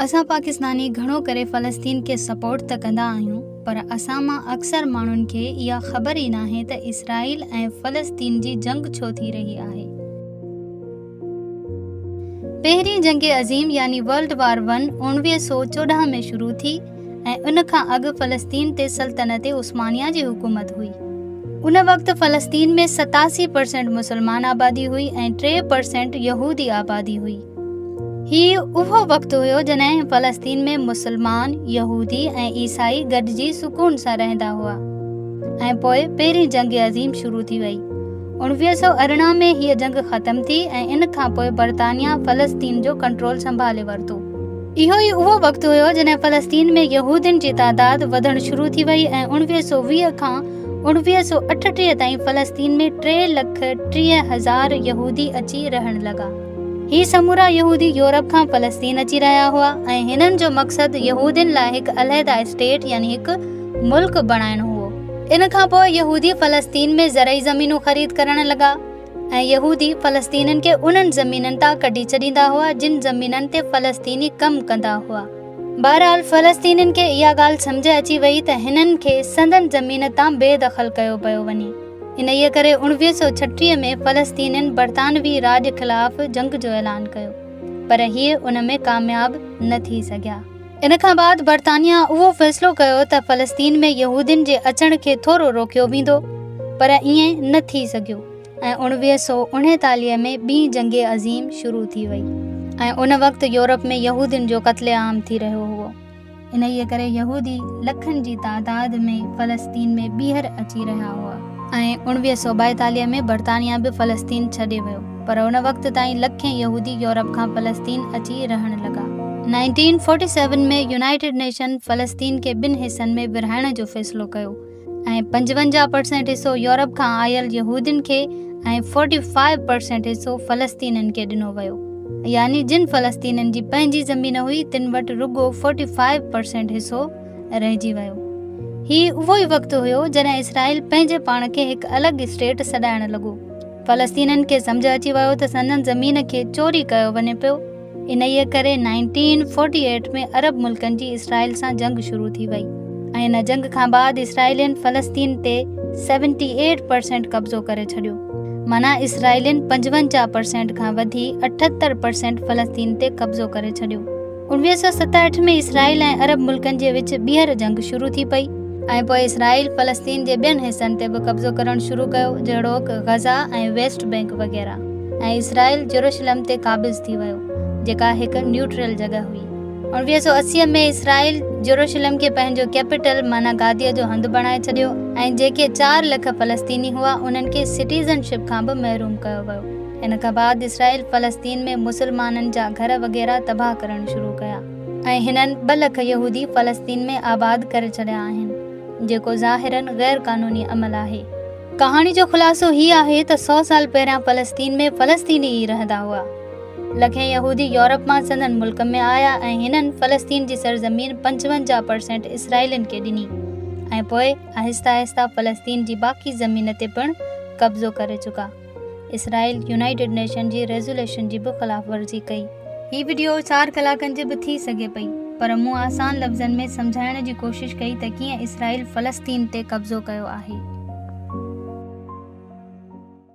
असां पाकिस्तानी घणो करे फ़लस्तीन खे सपोर्ट त कंदा आहियूं, पर असां मां अक्सर माण्हुनि खे इहा ख़बर ई नाहे त इसराइल ऐं फ़लस्तीन जी जंग छो थी रही आहे। पहिरीं जंग अज़ीम यानी वर्ल्ड वार 1 1914 में शुरू थी ऐं उन खां अॻु फ़लस्तीन ते सल्तनत उस्मानिया जी हुकूमत हुई। उन वक़्तु फ़लस्तीन में 87% मुसलमान आबादी हुई ऐं 3% यहूदी आबादी हुई। हीउ उहो वक़्तु हुयो जॾहिं फ़लस्तीन में मुसलमान, यहूदी ऐं ईसाई गॾिजी सुकून सां रहंदा हुआ। ऐं पोइ पहिरीं जंग अज़ीम शुरू थी वई। 1918 में हीअ जंग ख़तम थी ऐं इन खां पोइ बरतानिया फ़लस्तीन जो कंट्रोल संभाले वरितो। इहो ई उहो वक़्तु हुयो जॾहिं फ़लस्तीन में यहूदियुनि जी तादाद वधणु शुरू थी वई ऐं 1920 खां 1938 ताईं फ़लस्तीन में 3,30,000 यहूदी अची रहण लॻा। ही समूरा यहूदी यूरोप खां फ़लस्तीन अची रहिया हुआ ऐं हिननि जो मक़सदु यहूदियुनि लाइ हिकु अलहदा स्टेट यानी हिकु मुल्क बणाइणु हुओ। इन खां पोइ यहूदी फ़लस्तीन में ज़रई ज़मीनूं ख़रीद करण लॻा ऐं यहूदी फ़लस्तीननि खे उन्हनि ज़मीननि तां कढी छॾींदा हुआ जिन ज़मीननि ते फ़लस्तीनी कमु कंदा हुआ। बहरहाल फ़लस्तीनियुनि खे इहा ॻाल्हि सम्झ अची वई त हिननि खे संदन ज़मीन तां बेदख़ल कयो पियो वञे। इन्हीअ करे 1936 में फ़लस्तीनियुनि बरतानवी राज ख़िलाफ़ जंग जो ऐलान कयो, पर हीअ उन में कामयाब न थी सघिया। इन खां बाद बरतानिया उहो फ़ैसिलो कयो त फ़लस्तीन में यहूदियुनि जे अचण खे थोरो रोकियो वेंदो, पर ईअं न थी सघियो ऐं 1939 में ॿी जंग अज़ीम शुरू थी वई ऐं उन वक़्तु यूरोप में यहूदियुनि जो क़त्लेआम थी रहियो हुओ। इन्हीअ करे यहूदी लखनि जी तादाद में फ़लस्तीन में ॿीहर अची रहिया हुआ ऐं 1942 में बरतानिया बि फ़लस्तीन छॾे वियो, पर उन वक़्तु ताईं लखें यहूदी यूरोप खां फ़लस्तीन अची रहण लॻा। 1947 में यूनाइटेड नेशन फ़लस्तीन खे 2 हिसनि में विरहाइण जो फ़ैसिलो कयो ऐं 55% हिसो यूरोप खां आयल यहूदियुनि खे ऐं 45% हिसो फ़लस्तीनियुनि खे ॾिनो वियो। यानी जिन फ़लस्तीनियुनि जी पंहिंजी ज़मीन हुई तिन वटि रुॻो 45% हिसो रहिजी वियो। ही उहो ई वक़्तु हुयो जॾहिं इसराइल पंहिंजे पाण खे हिकु अलॻि स्टेट सॾाइण लॻो। फ़लस्तीनियुनि खे सम्झ अची वियो त संदन ज़मीन खे चोरी कयो वञे पियो। इन्हीअ करे 1948 में अरब मुल्कनि जी इसराइल सां जंग शुरू थी वई ऐं इन जंग खां बाद इसराइलियुनि फ़लस्तीन ते 78% कब्ज़ो करे छॾियो। माना इसराइलियुनि 55% खां वधी 78% फ़लस्तीन ते कब्ज़ो करे छॾियो। 1967 में इसराइल ऐं अरब मुल्कनि जे विच ॿीहर जंग शुरू थी पई ऐं पोइ इसराइल फ़लस्तीन जे ॿियनि हिसनि ते बि कब्ज़ो करणु शुरू कयो, जहिड़ोकि गज़ा ऐं वेस्ट बैंक वग़ैरह, ऐं इसराइल जेरूशलम ते क़ाबिज़ थी वियो, जेका हिकु न्यूट्रल जॻह हुई। 1980 में इसराइल जेरूशलम खे पंहिंजो कैपिटल माना गादीअ जो हंधु बणाए छॾियो ऐं जेके 4 लख फ़लस्तीनी हुआ उन्हनि खे सिटीज़नशिप खां बि महरूम कयो वियो। इन खां बाद इसराइल फ़लस्तीन में मुसलमाननि जा घर वग़ैरह तबाह करणु शुरू कया ऐं हिननि 2 लख यहूदी फ़लस्तीन में आबाद करे छॾिया आहिनि, जेको ज़ाहिरन गैर क़ानूनी अमल आहे। कहाणी जो ख़ुलासो हीअ आहे त 100 साल पहिरियां फ़लस्तीन में फ़लस्तीनी ई रहंदा हुआ। लखें यहूदी यूरोप मां संदन मुल्क में आया ऐं हिननि फ़लस्तीन जी सरज़मीन 55% इसराइलियुनि खे ॾिनी ऐं पोइ आहिस्ता आहिस्ता फ़लस्तीन जी बाक़ी ज़मीन ते पिणु कब्ज़ो करे चुका। इसराइल यूनाइटेड नेशन जी रेज़ोल्यूशन जी बि ख़िलाफ़ वर्ज़ी कई। हीअ वीडियो 4 कलाकनि जी बि थी सघे पई, पर मूं आसान लफ़्ज़नि में सम्झाइण जी कोशिशि कई त कीअं इसराइल फ़लस्तीन ते कब्ज़ो कयो आहे।